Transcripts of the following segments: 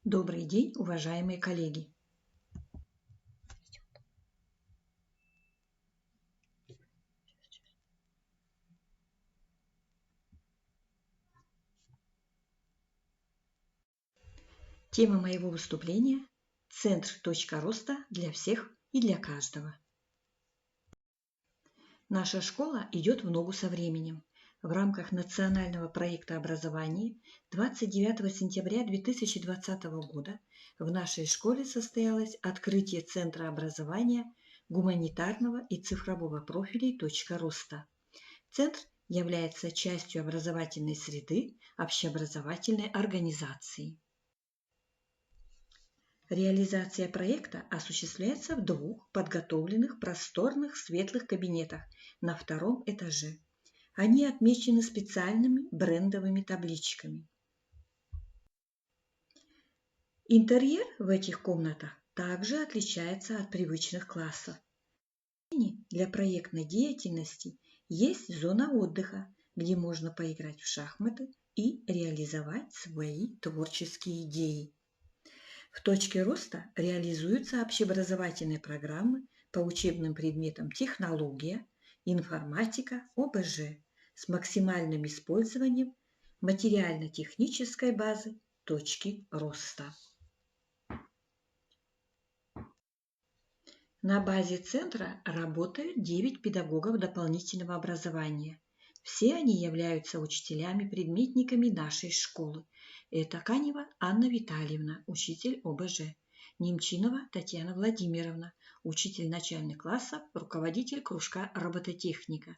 Добрый день, уважаемые коллеги! Тема моего выступления – Центр «Точка роста» для всех и для каждого. Наша школа идет в ногу со временем. В рамках национального проекта образования 29 сентября 2020 года в нашей школе состоялось открытие Центра образования гуманитарного и цифрового профилей «Точка роста». Центр является частью образовательной среды общеобразовательной организации. Реализация проекта осуществляется в двух подготовленных просторных светлых кабинетах на втором этаже. Они отмечены специальными брендовыми табличками. Интерьер в этих комнатах также отличается от привычных классов. Для проектной деятельности есть зона отдыха, где можно поиграть в шахматы и реализовать свои творческие идеи. В «Точке роста» реализуются общеобразовательные программы по учебным предметам технология, информатика, ОБЖ с максимальным использованием материально-технической базы «Точки роста». На базе центра работают 9 педагогов дополнительного образования. Все они являются учителями-предметниками нашей школы. Это Канева Анна Витальевна, учитель ОБЖ, Немчинова Татьяна Владимировна, учитель начальных классов, руководитель кружка робототехника,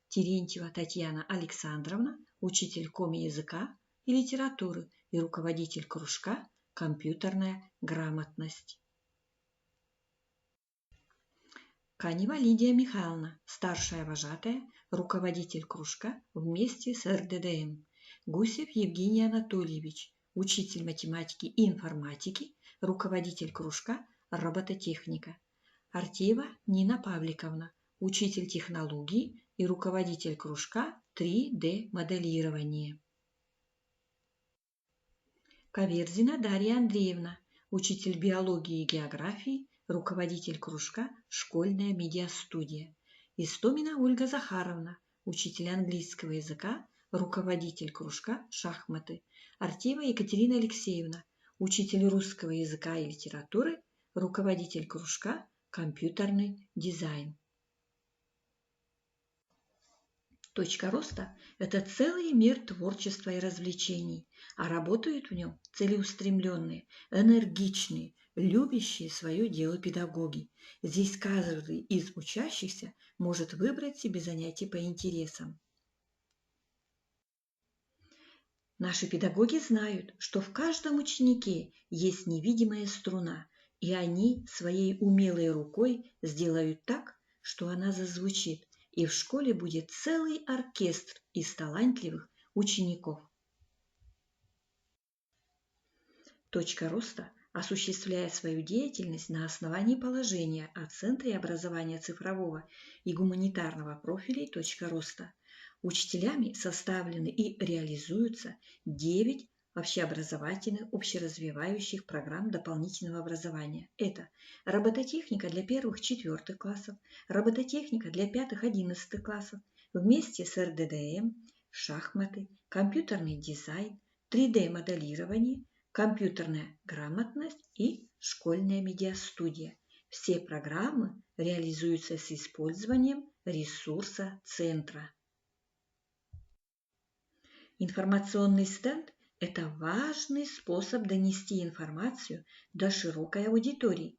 Терентьева Татьяна Александровна, учитель коми-языка и литературы и руководитель кружка компьютерная грамотность. Канева Лидия Михайловна, старшая вожатая, руководитель кружка вместе с РДДМ. Гусев Евгений Анатольевич, учитель математики и информатики, руководитель кружка робототехника. Артеева Нина Павликовна, учитель технологий и руководитель кружка 3D-моделирование. Каверзина Дарья Андреевна, учитель биологии и географии, руководитель кружка «Школьная медиастудия». Истомина Ольга Захаровна, учитель английского языка, руководитель кружка «Шахматы». Артеева Екатерина Алексеевна, учитель русского языка и литературы, руководитель кружка «Компьютерный дизайн». «Точка роста» – это целый мир творчества и развлечений, а работают в нем целеустремленные, энергичные, любящие свое дело педагоги. Здесь каждый из учащихся может выбрать себе занятие по интересам. Наши педагоги знают, что в каждом ученике есть невидимая струна, и они своей умелой рукой сделают так, что она зазвучит, и в школе будет целый оркестр из талантливых учеников. «Точка роста», осуществляя свою деятельность на основании положения о Центре образования цифрового и гуманитарного профилей «Точка роста», учителями составлены и реализуются 9 общеобразовательных, общеразвивающих программ дополнительного образования. Это робототехника для 1-4 классов, робототехника для 5-11 классов, вместе с РДДМ, шахматы, компьютерный дизайн, 3D-моделирование, компьютерная грамотность и школьная медиастудия. Все программы реализуются с использованием ресурса центра. Информационный стенд – это важный способ донести информацию до широкой аудитории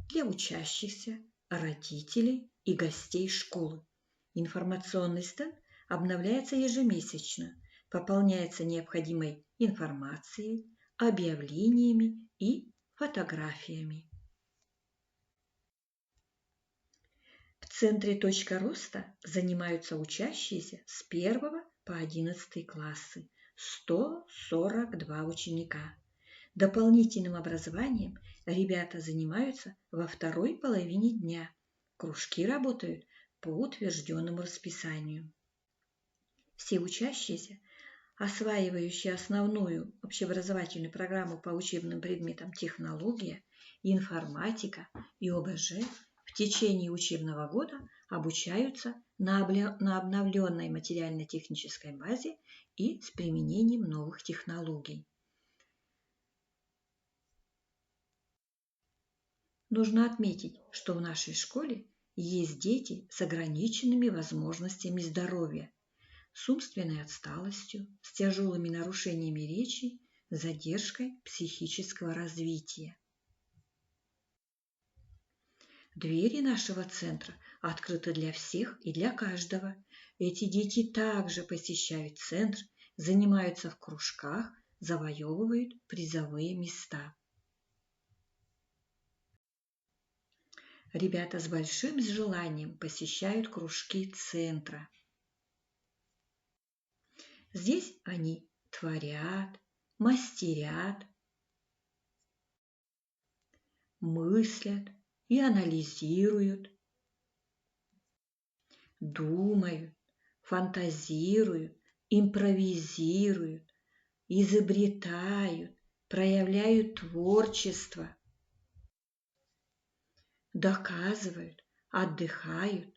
для учащихся, родителей и гостей школы. Информационный стенд обновляется ежемесячно, пополняется необходимой информацией, объявлениями и фотографиями. В Центре «Точка роста» занимаются учащиеся с 1 по 11 классы, 142 ученика. Дополнительным образованием ребята занимаются во второй половине дня. Кружки работают по утвержденному расписанию. Все учащиеся осваивающие основную общеобразовательную программу по учебным предметам технология, информатика и ОБЖ, в течение учебного года обучаются на обновленной материально-технической базе и с применением новых технологий. Нужно отметить, что в нашей школе есть дети с ограниченными возможностями здоровья, с умственной отсталостью, с тяжелыми нарушениями речи, задержкой психического развития. Двери нашего центра открыты для всех и для каждого. Эти дети также посещают центр, занимаются в кружках, завоевывают призовые места. Ребята с большим желанием посещают кружки центра. Здесь они творят, мастерят, мыслят и анализируют, думают, фантазируют, импровизируют, изобретают, проявляют творчество, доказывают, отдыхают,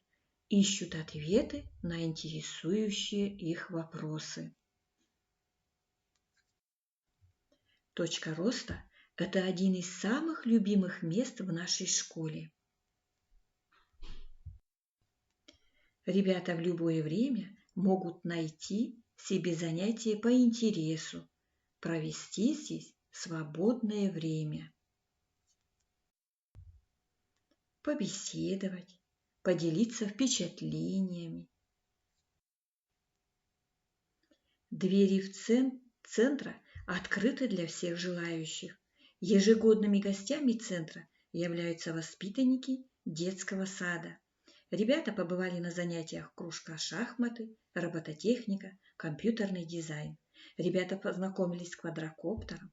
ищут ответы на интересующие их вопросы. Точка роста – это один из самых любимых мест в нашей школе. Ребята в любое время могут найти себе занятие по интересу, провести здесь свободное время, побеседовать, поделиться впечатлениями. Двери в центра открыты для всех желающих. Ежегодными гостями центра являются воспитанники детского сада. Ребята побывали на занятиях кружка шахматы, робототехника, компьютерный дизайн. Ребята познакомились с квадрокоптером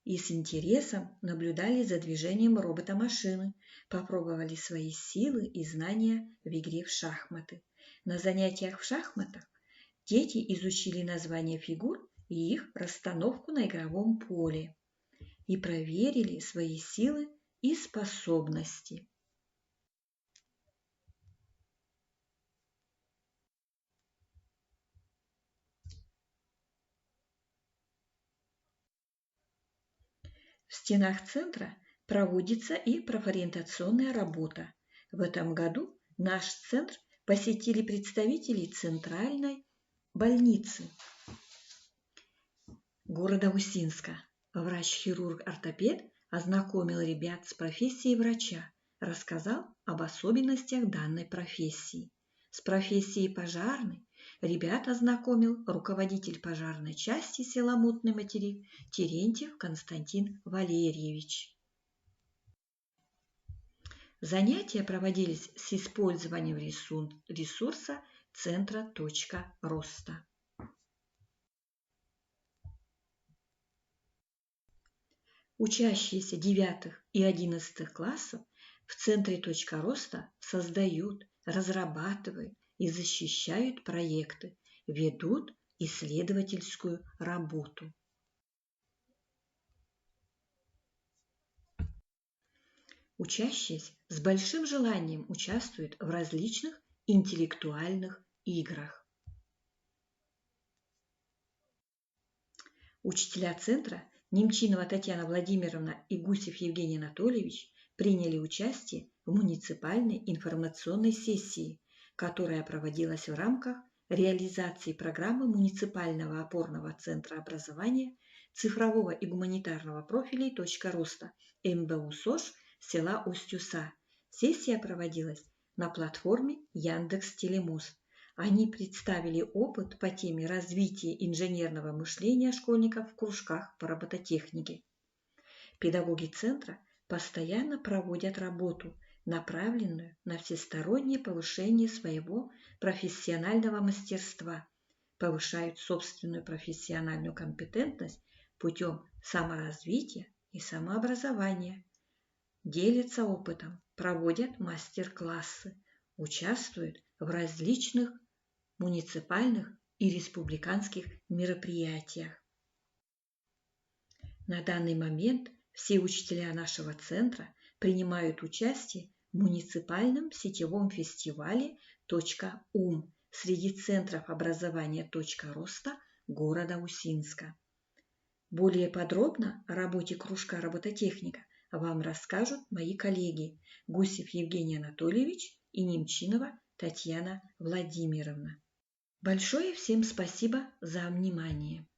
и с интересом наблюдали за движением робота-машины, попробовали свои силы и знания в игре в шахматы. На занятиях в шахматах дети изучили названия фигур и их расстановку на игровом поле и проверили свои силы и способности. В стенах центра проводится и профориентационная работа. В этом году наш центр посетили представители Центральной больницы города Усинска. Врач-хирург-ортопед ознакомил ребят с профессией врача, рассказал об особенностях данной профессии. С профессией пожарной ребят ознакомил руководитель пожарной части села Мутный Материк Терентьев Константин Валерьевич. Занятия проводились с использованием ресурса Центра «Точка роста». Учащиеся 9 и 11 классов в Центре «Точка роста» создают, разрабатывают и защищают проекты, ведут исследовательскую работу. Учащиеся с большим желанием участвуют в различных интеллектуальных играх. Учителя центра Немчинова Татьяна Владимировна и Гусев Евгений Анатольевич приняли участие в муниципальной информационной сессии, которая проводилась в рамках реализации программы муниципального опорного центра образования цифрового и гуманитарного профилей «Точка роста» МБУ СОЖ села Устюса. Сессия проводилась на платформе Яндекс.Телемост. Они представили опыт по теме развития инженерного мышления школьников в кружках по робототехнике. Педагоги центра постоянно проводят работу, направленную на всестороннее повышение своего профессионального мастерства, повышают собственную профессиональную компетентность путем саморазвития и самообразования, делятся опытом, проводят мастер-классы, участвуют в различных муниципальных и республиканских мероприятиях. На данный момент все учителя нашего центра принимают участие в муниципальном сетевом фестивале .ум среди центров образования роста города Усинска. Более подробно о работе кружка робототехника вам расскажут мои коллеги Гусев Евгений Анатольевич и Немчинова Татьяна Владимировна. Большое всем спасибо за внимание.